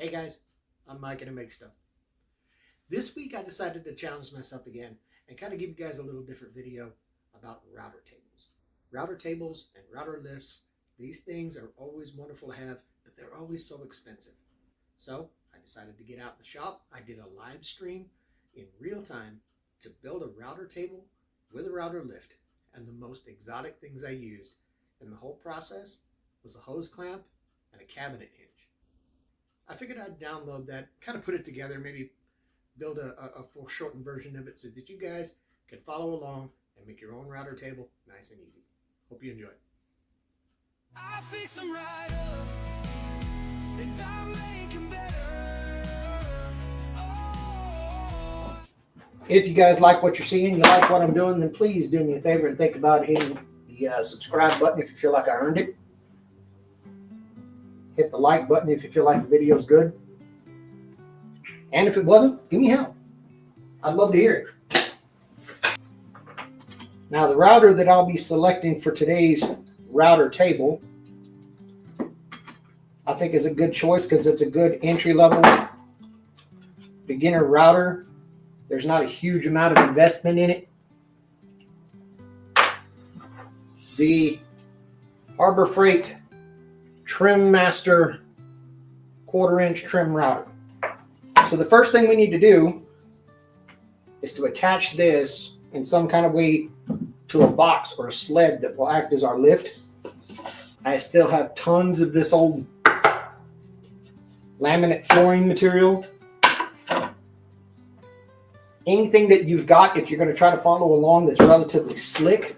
Hey guys, I'm Mike and I make stuff. This week I decided to challenge myself again and kind of give you guys a little different video about router tables. Router tables and router lifts, these things are always wonderful to have, but they're always so expensive. So I decided to get out in the shop. I did a live stream in real time to build a router table with a router lift. And the most exotic things I used in the whole process was a hose clamp and a cabinet hinge. I figured I'd download that, kind of put it together, maybe build a foreshortened version of it so that you guys can follow along and make your own router table nice and easy. Hope you enjoy it. I fix them right up, and I'm making better. Oh. If you guys like what you're seeing, you like what I'm doing, then please do me a favor and think about hitting the subscribe button if you feel like I earned it. Hit the like button if you feel like the video is good. And if it wasn't, give me help. I'd love to hear it. Now the router that I'll be selecting for today's router table, I think is a good choice because it's a good entry-level beginner router. There's not a huge amount of investment in it. The Harbor Freight Trim Master 1/4-inch trim router. So the first thing we need to do is to attach this in some kind of way to a box or a sled that will act as our lift. I still have tons of this old laminate flooring material. Anything that you've got, if you're going to try to follow along, that's relatively slick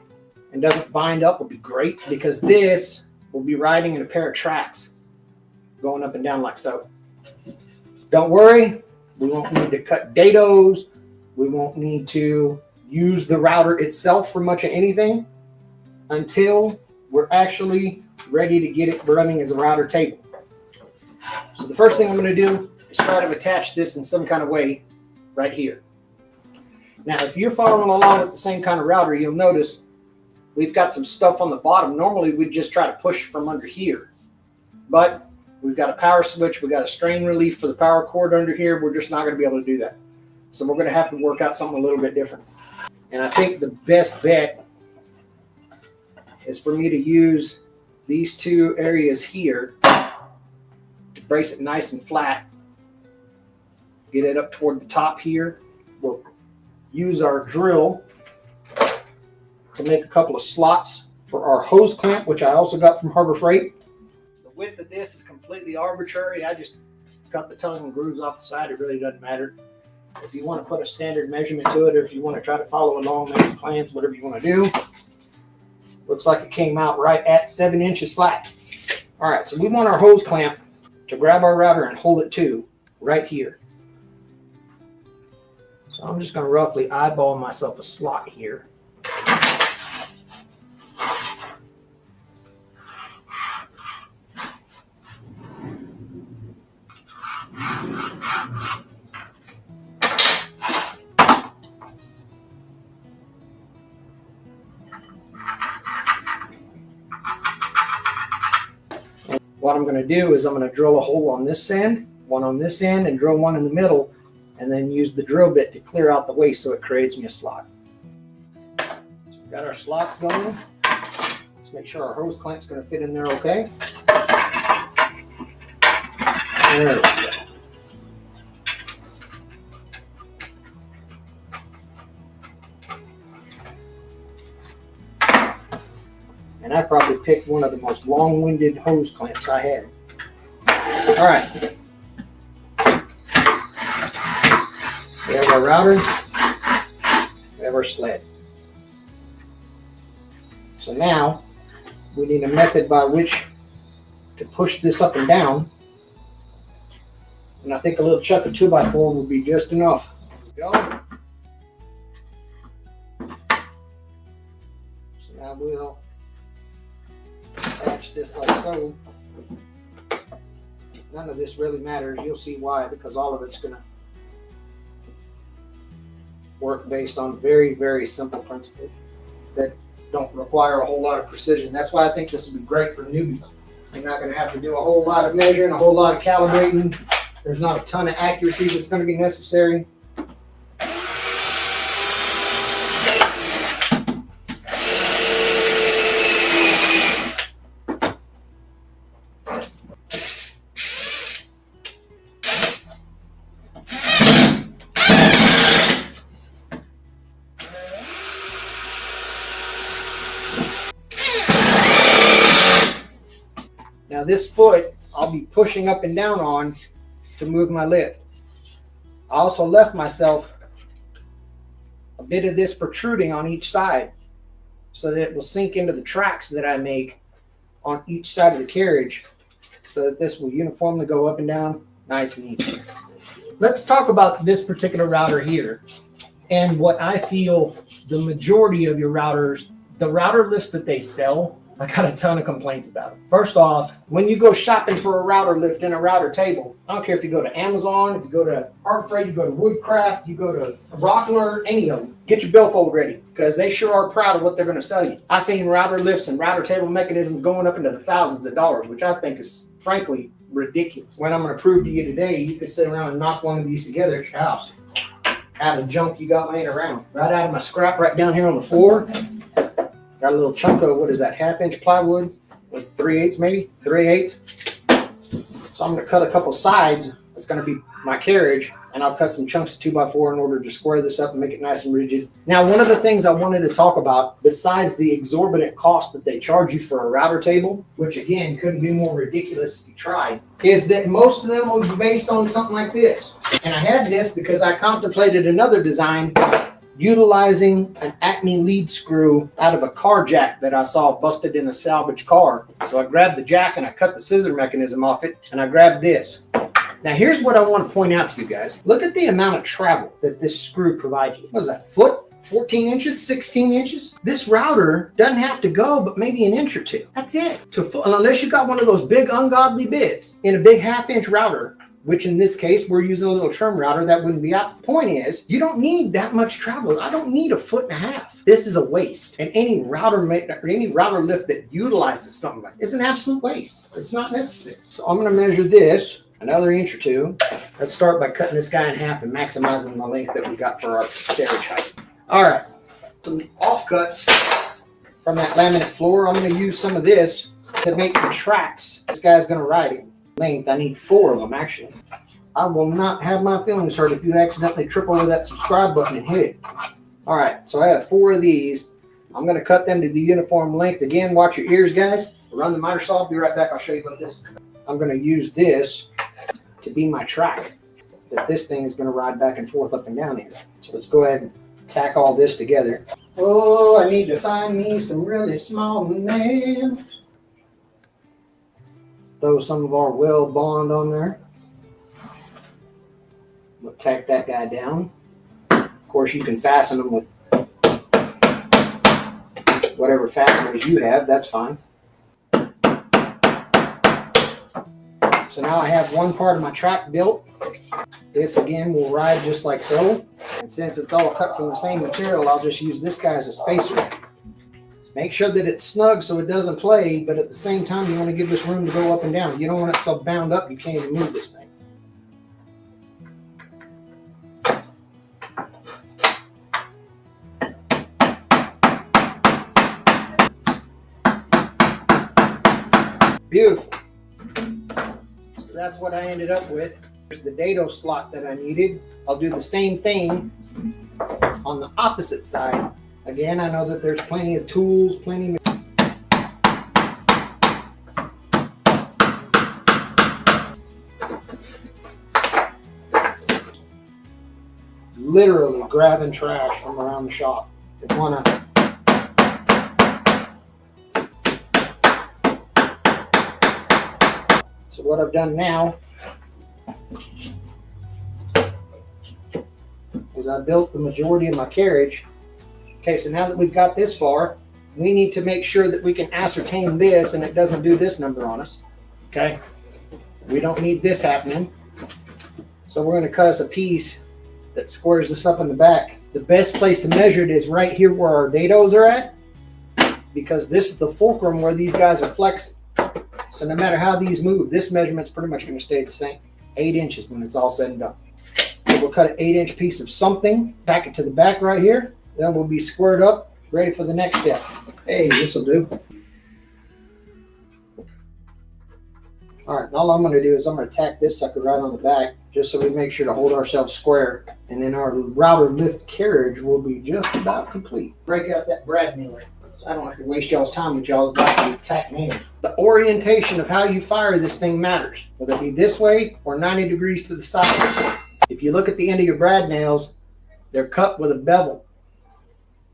and doesn't bind up, will be great, because this will be riding in a pair of tracks going up and down like so. Don't worry, we won't need to cut dados. We won't need to use the router itself for much of anything until we're actually ready to get it running as a router table. So the first thing I'm going to do is try to attach this in some kind of way right here. Now, if you're following along with the same kind of router, you'll notice we've got some stuff on the bottom. Normally, we'd just try to push from under here. But we've got a power switch. We've got a strain relief for the power cord under here. We're just not going to be able to do that. So we're going to have to work out something a little bit different. And I think the best bet is for me to use these two areas here to brace it nice and flat. Get it up toward the top here. We'll use our drill to make a couple of slots for our hose clamp, which I also got from Harbor Freight. The width of this is completely arbitrary. I just cut the tongue and grooves off the side. It really doesn't matter. If you want to put a standard measurement to it, or if you want to try to follow along, make some plans, whatever you want to do. Looks like it came out right at 7 inches flat. All right, so we want our hose clamp to grab our router and hold it to right here. So I'm just going to roughly eyeball myself a slot here. What I'm going to do is I'm going to drill a hole on this end, one on this end, and drill one in the middle, and then use the drill bit to clear out the waste so it creates me a slot. So we've got our slots going. Let's make sure our hose clamp's going to fit in there okay. There we go. And I probably picked one of the most long-winded hose clamps I had. All right. We have our router. We have our sled. So now we need a method by which to push this up and down. And I think a little chuck of 2x4 would be just enough. There we go. So now we'll attach this like so. None of this really matters. You'll see why, because all of it's going to work based on very, very simple principles that don't require a whole lot of precision. That's why I think this would be great for newbies. You're not going to have to do a whole lot of measuring, a whole lot of calibrating. There's not a ton of accuracy that's going to be necessary. Now this foot I'll be pushing up and down on to move my lift. I also left myself a bit of this protruding on each side so that it will sink into the tracks that I make on each side of the carriage so that this will uniformly go up and down nice and easy. Let's talk about this particular router here and what I feel the majority of your routers, the router lifts that they sell, I got a ton of complaints about it. First off, when you go shopping for a router lift and a router table, I don't care if you go to Amazon, if you go to Art Freight, you go to Woodcraft, you go to Rockler, any of them, get your billfold ready because they sure are proud of what they're going to sell you. I've seen router lifts and router table mechanisms going up into the thousands of dollars, which I think is frankly ridiculous. What I'm going to prove to you today, you could sit around and knock one of these together at your house out of junk you got laying around. Right out of my scrap right down here on the floor. Got a little chunk of, what is that, 1/2 inch plywood with 3/8 maybe, 3/8. So I'm going to cut a couple sides. It's going to be my carriage, and I'll cut some chunks of 2x4 in order to square this up and make it nice and rigid. Now, one of the things I wanted to talk about, besides the exorbitant cost that they charge you for a router table, which again couldn't be more ridiculous if you tried, is that most of them will be based on something like this. And I had this because I contemplated another design utilizing an Acme lead screw out of a car jack that I saw busted in a salvage car. So I grabbed the jack and I cut the scissor mechanism off it, and I grabbed this. Now here's what I want to point out to you guys. Look at the amount of travel that this screw provides you. What is that, foot? 14 inches, 16 inches? This router doesn't have to go but maybe an inch or two. That's it. Unless you got one of those big ungodly bits in a big 1/2 inch router, which in this case, we're using a little trim router, that wouldn't be out. The point is, you don't need that much travel. I don't need 1.5 feet. This is a waste. And any router lift that utilizes something like this is an absolute waste. It's not necessary. So I'm going to measure this another inch or two. Let's start by cutting this guy in half and maximizing the length that we got for our carriage height. All right, some offcuts from that laminate floor. I'm going to use some of this to make the tracks this guy's going to ride in. Length, I need 4 of them actually. I will not have my feelings hurt if you accidentally trip over that subscribe button and hit it. All right, so I have 4 of these. I'm going to cut them to the uniform length. Again, watch your ears, guys. Run the miter saw. I'll be right back. I'll show you what this is. I'm going to use this to be my track that this thing is going to ride back and forth up and down here. So let's go ahead and tack all this together. Oh, I need to find me some really small nails. Throw some of our weld bond on there. We'll tack that guy down. Of course, you can fasten them with whatever fasteners you have. That's fine. So now I have one part of my track built. This again will ride just like so. And since it's all cut from the same material, I'll just use this guy as a spacer. Make sure that it's snug so it doesn't play, but at the same time, you want to give this room to go up and down. You don't want it so bound up you can't even move this thing. Beautiful. So that's what I ended up with. Here's the dado slot that I needed. I'll do the same thing on the opposite side. Again, I know that there's plenty of tools, plenty of... Literally grabbing trash from around the shop. If you wanna... So what I've done now is I built the majority of my carriage. Okay, so now that we've got this far, we need to make sure that we can ascertain this and it doesn't do this number on us. Okay, we don't need this happening. So we're going to cut us a piece that squares this up in the back. The best place to measure it is right here where our dados are at, because this is the fulcrum where these guys are flexing. So no matter how these move, this measurement's pretty much going to stay the same. 8 inches when it's all said and done. So we'll cut an 8-inch piece of something, tack it to the back right here. Then we'll be squared up, ready for the next step. Hey, this will do. All right, all I'm going to do is I'm going to tack this sucker right on the back, just so we make sure to hold ourselves square. And then our router lift carriage will be just about complete. Break out that brad nailer, so I don't have to waste y'all's time with y'all about tacking nails. The orientation of how you fire this thing matters, whether it be this way or 90 degrees to the side. If you look at the end of your brad nails, they're cut with a bevel.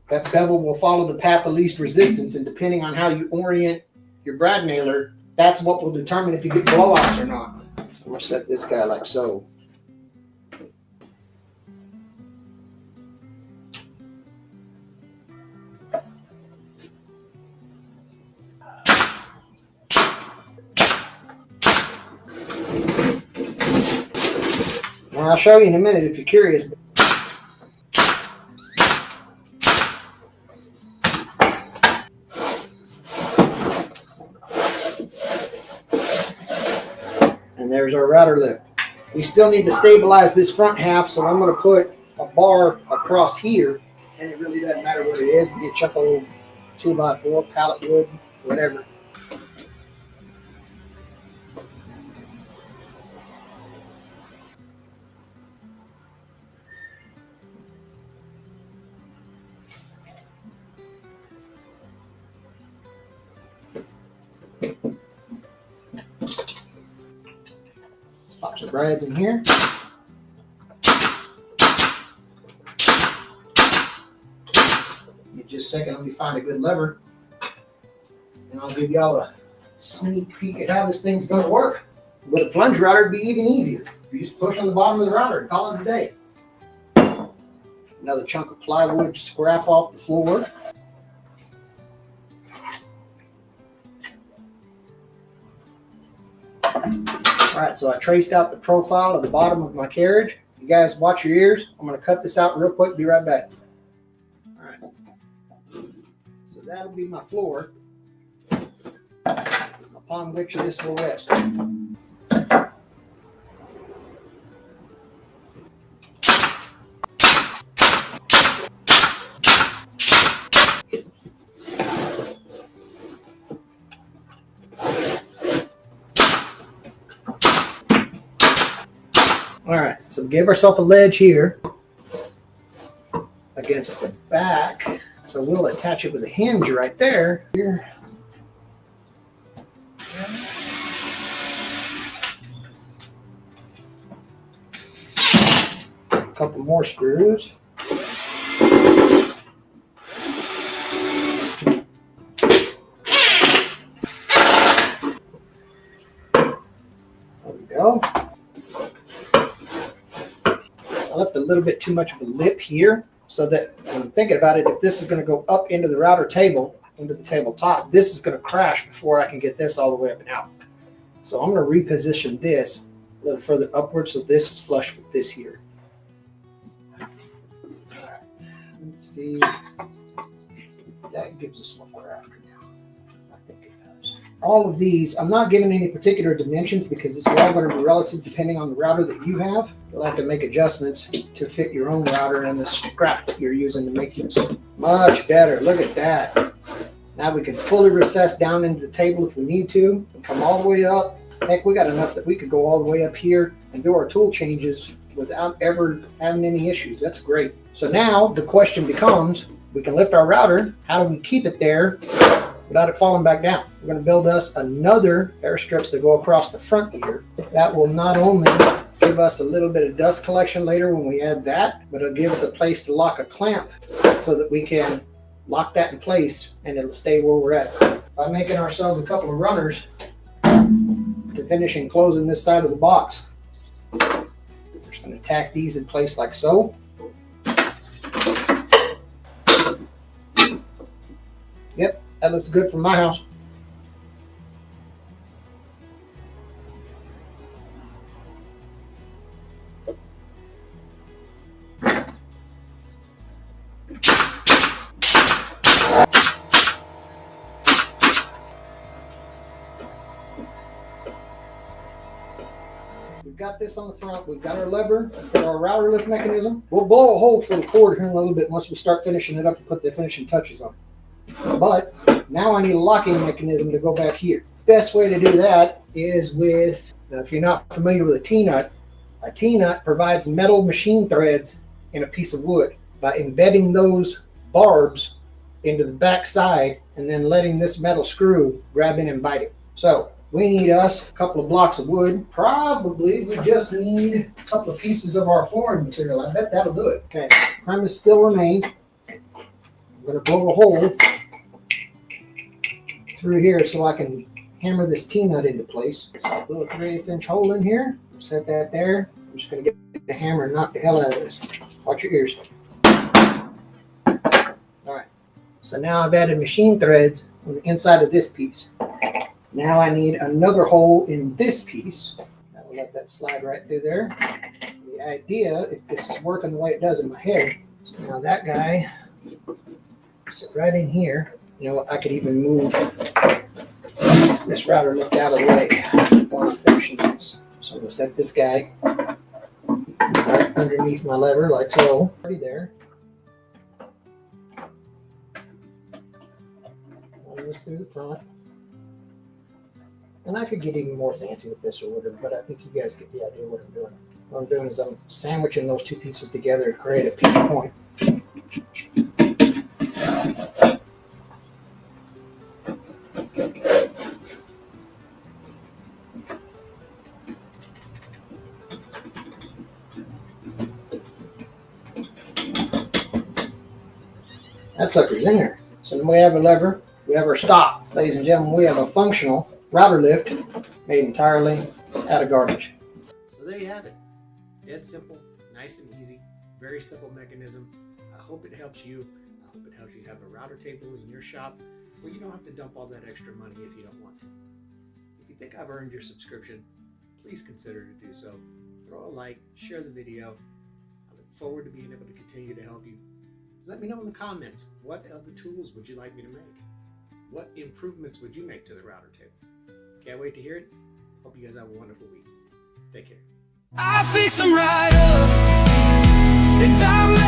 That bevel will follow the path of least resistance, and depending on how you orient your brad nailer, that's what will determine if you get blowouts or not. I'm going to set this guy like so. Well, I'll show you in a minute if you're curious. And there's our router lift. We still need to stabilize this front half, so I'm going to put a bar across here, and it really doesn't matter what it is. It gets a old 2x4, pallet wood, whatever. Box of brads in here. Give just a second, let me find a good lever, and I'll give y'all a sneak peek at how this thing's going to work. With a plunge router, it'd be even easier. You just push on the bottom of the router and call it a day. Another chunk of plywood scrap off the floor. All right, so I traced out the profile of the bottom of my carriage. You guys watch your ears. I'm going to cut this out real quick. Be right back. All right. So that'll be my floor, upon which this will rest. All right, so give ourselves a ledge here against the back. So we'll attach it with a hinge right there. Here. A couple more screws. There we go. I left a little bit too much of a lip here, so that when I'm thinking about it, if this is going to go up into the router table, into the tabletop, this is going to crash before I can get this all the way up and out. So I'm going to reposition this a little further upwards so this is flush with this here. All right. Let's see. That gives us what we're after now. I think it does. All of these, I'm not giving any particular dimensions because it's all going to be relative depending on the router that you have. You'll have to make adjustments to fit your own router and the scrap that you're using to make this. Much better. Look at that. Now we can fully recess down into the table if we need to and come all the way up. Heck, we got enough that we could go all the way up here and do our tool changes without ever having any issues. That's great. So now the question becomes, we can lift our router. How do we keep it there without it falling back down? We're going to build us another pair of strips that go across the front here. That will not only give us a little bit of dust collection later when we add that, but it'll give us a place to lock a clamp so that we can lock that in place and it'll stay where we're at. By making ourselves a couple of runners to finish enclosing this side of the box. We're just going to tack these in place like so. Yep, that looks good for my house. got this on the front. We've got our lever for our router lift mechanism. We'll blow a hole for the cord here in a little bit once we start finishing it up and put the finishing touches on. But now I need a locking mechanism to go back here. Best way to do that is with, now if you're not familiar with a T-nut provides metal machine threads in a piece of wood. By embedding those barbs into the back side and then letting this metal screw grab in and bite it. So we need us a couple of blocks of wood. Probably we just need a couple of pieces of our flooring material. I bet that'll do it. Okay, premise still remains. I'm going to blow a hole through here so I can hammer this T-nut into place. So I'll blow a 3/8 inch hole in here. Set that there. I'm just going to get the hammer and knock the hell out of this. Watch your ears. All right. So now I've added machine threads on the inside of this piece. Now I need another hole in this piece. I'll let that slide right through there. The idea, if this is working the way it does in my head, so now that guy sit right in here. You know, I could even move this router lift out of the way while I'm finishing this. So I'm going to set this guy right underneath my lever like so. Already there. Run this through the front. And I could get even more fancy with this or whatever, but I think you guys get the idea of what I'm doing. What I'm doing is I'm sandwiching those two pieces together to create a pinch point. That sucker's in there. So then we have a lever, we have our stop. Ladies and gentlemen, we have a functional router lift made entirely out of garbage. So there you have it. Dead simple, nice and easy, very simple mechanism. I hope it helps you. I hope it helps you have a router table in your shop where you don't have to dump all that extra money if you don't want to. If you think I've earned your subscription, please consider to do so. Throw a like, share the video. I look forward to being able to continue to help you. Let me know in the comments, what other tools would you like me to make? What improvements would you make to the router table? Can't wait to hear it. Hope you guys have a wonderful week. Take care. I fix them right up, and I'm